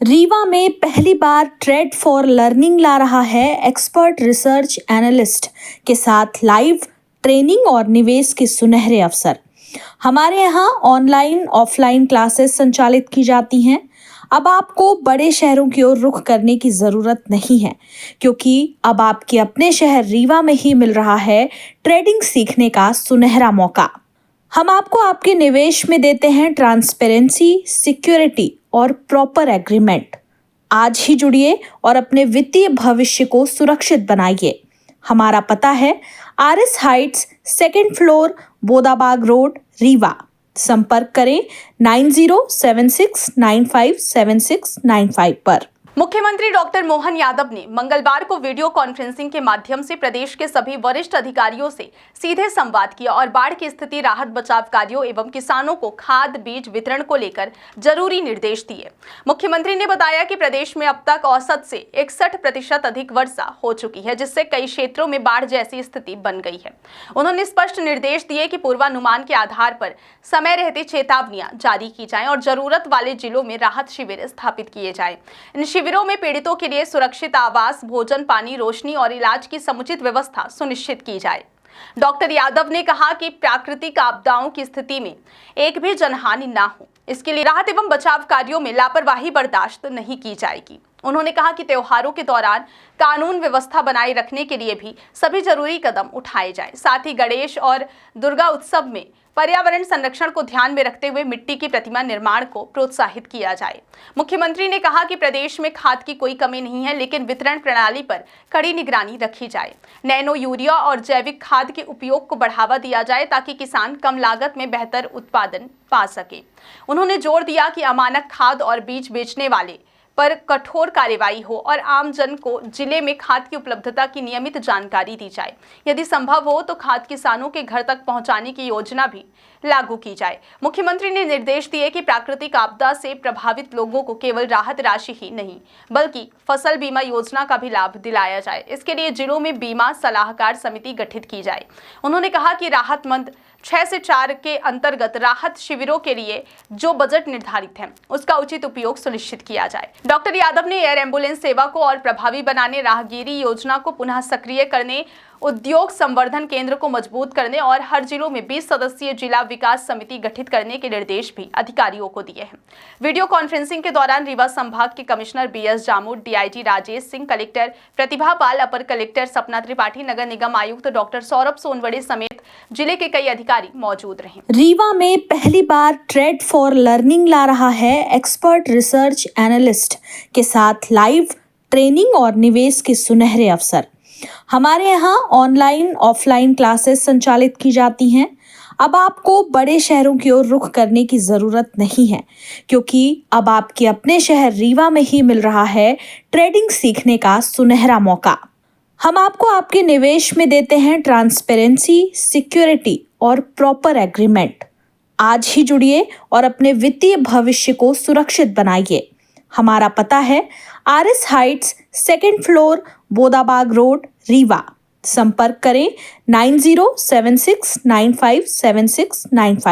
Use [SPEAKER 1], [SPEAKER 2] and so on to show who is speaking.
[SPEAKER 1] रीवा में पहली बार trade for learning ला रहा है एक्सपर्ट रिसर्च एनालिस्ट के साथ लाइव ट्रेनिंग और निवेश के सुनहरे अवसर। हमारे यहाँ ऑनलाइन ऑफलाइन क्लासेस संचालित की जाती हैं। अब आपको बड़े शहरों की ओर रुख करने की ज़रूरत नहीं है, क्योंकि अब आपके अपने शहर रीवा में ही मिल रहा है ट्रेडिंग सीखने का सुनहरा मौका। हम आपको आपके निवेश में देते हैं ट्रांसपेरेंसी, सिक्योरिटी और प्रॉपर एग्रीमेंट। आज ही जुड़िए और अपने वित्तीय भविष्य को सुरक्षित बनाइए। हमारा पता है RS Heights, second floor, Bodabag road, Rewa. संपर्क करें 9076957695 पर।
[SPEAKER 2] मुख्यमंत्री डॉक्टर मोहन यादव ने मंगलवार को वीडियो कॉन्फ्रेंसिंग के माध्यम से प्रदेश के सभी वरिष्ठ अधिकारियों से सीधे संवाद किया और बाढ़ की स्थिति, राहत बचाव कार्यों एवं किसानों को खाद बीज वितरण को लेकर जरूरी निर्देश दिए। मुख्यमंत्री ने बताया कि प्रदेश में अब तक औसत से 61% अधिक वर्षा हो चुकी है, जिससे कई क्षेत्रों में बाढ़ जैसी स्थिति बन गई है। उन्होंने स्पष्ट निर्देश दिए कि पूर्वानुमान के आधार पर समय रहते चेतावनियां जारी की जाएं और जरूरत वाले जिलों में राहत शिविर स्थापित किए जाएं। इन शिविरों में पीड़ितों के लिए सुरक्षित आवास, भोजन, पानी, रोशनी और इलाज की समुचित व्यवस्था सुनिश्चित की जाए। डॉक्टर यादव ने कहा कि प्राकृतिक आपदाओं की स्थिति में एक भी जनहानि ना हो, इसके लिए राहत एवं बचाव कार्यों में लापरवाही बर्दाश्त नहीं की जाएगी। उन्होंने कहा कि त्योहारों के दौरान कानून व्यवस्था बनाए रखने के लिए भी सभी जरूरी कदम उठाए जाएं। साथ ही गणेश और दुर्गा उत्सव में पर्यावरण संरक्षण को ध्यान में रखते हुए मिट्टी की प्रतिमा निर्माण को प्रोत्साहित किया जाए। मुख्यमंत्री ने कहा कि प्रदेश में खाद की कोई कमी नहीं है, लेकिन वितरण प्रणाली पर कड़ी निगरानी रखी जाए। नैनो यूरिया और जैविक खाद के उपयोग को बढ़ावा दिया जाए ताकि किसान कम लागत में बेहतर उत्पादन पा सके। उन्होंने जोर दिया कि अमानक खाद और बीज बेचने वाले पर कठोर कार्रवाई हो और आम जन को जिले में खाद की उपलब्धता की नियमित जानकारी दी जाए। यदि संभव हो तो खाद किसानों के घर तक पहुंचाने की योजना भी लागू की जाए। मुख्यमंत्री ने निर्देश दिए कि प्राकृतिक आपदा से प्रभावित लोगों को केवल राहत राशि ही नहीं, बल्कि फसल बीमा योजना का भी लाभ दिलाया जाए। इसके लिए जिलों में बीमा सलाहकार समिति गठित की जाए। उन्होंने कहा कि राहत मंद 6 से 4 के अंतर्गत राहत शिविरों के लिए जो बजट निर्धारित है, उसका उचित उपयोग सुनिश्चित किया जाए। डॉक्टर यादव ने एयर एम्बुलेंस सेवा को और प्रभावी बनाने, राहगीरी योजना को पुनः सक्रिय करने, उद्योग संवर्धन केंद्र को मजबूत करने और हर जिलों में 20 सदस्यीय जिला विकास समिति गठित करने के निर्देश भी अधिकारियों को दिए हैं। वीडियो कॉन्फ्रेंसिंग के दौरान रीवा संभाग के कमिश्नर बीएस जामुन, डीआईजी राजेश सिंह, कलेक्टर प्रतिभा पाल, अपर कलेक्टर सपना त्रिपाठी, नगर निगम आयुक्त डॉक्टर सौरभ सोनवड़े समेत जिले के कई अधिकारी मौजूद रहे।
[SPEAKER 1] रीवा में पहली बार ट्रेड फॉर लर्निंग ला रहा है एक्सपर्ट रिसर्च एनालिस्ट के साथ लाइव ट्रेनिंग और निवेश के सुनहरे अवसर। हमारे यहाँ ऑनलाइन ऑफलाइन क्लासेस संचालित की जाती हैं। अब आपको बड़े शहरों की ओर रुख करने की ज़रूरत नहीं है, क्योंकि अब आपके अपने शहर रीवा में ही मिल रहा है ट्रेडिंग सीखने का सुनहरा मौका। हम आपको आपके निवेश में देते हैं ट्रांसपेरेंसी, सिक्योरिटी और प्रॉपर एग्रीमेंट। आज ही जुड़िए और अपने वित्तीय भविष्य को सुरक्षित बनाइए। हमारा पता है RS Heights, second floor, Bodabag road, Rewa. संपर्क करें 9076957695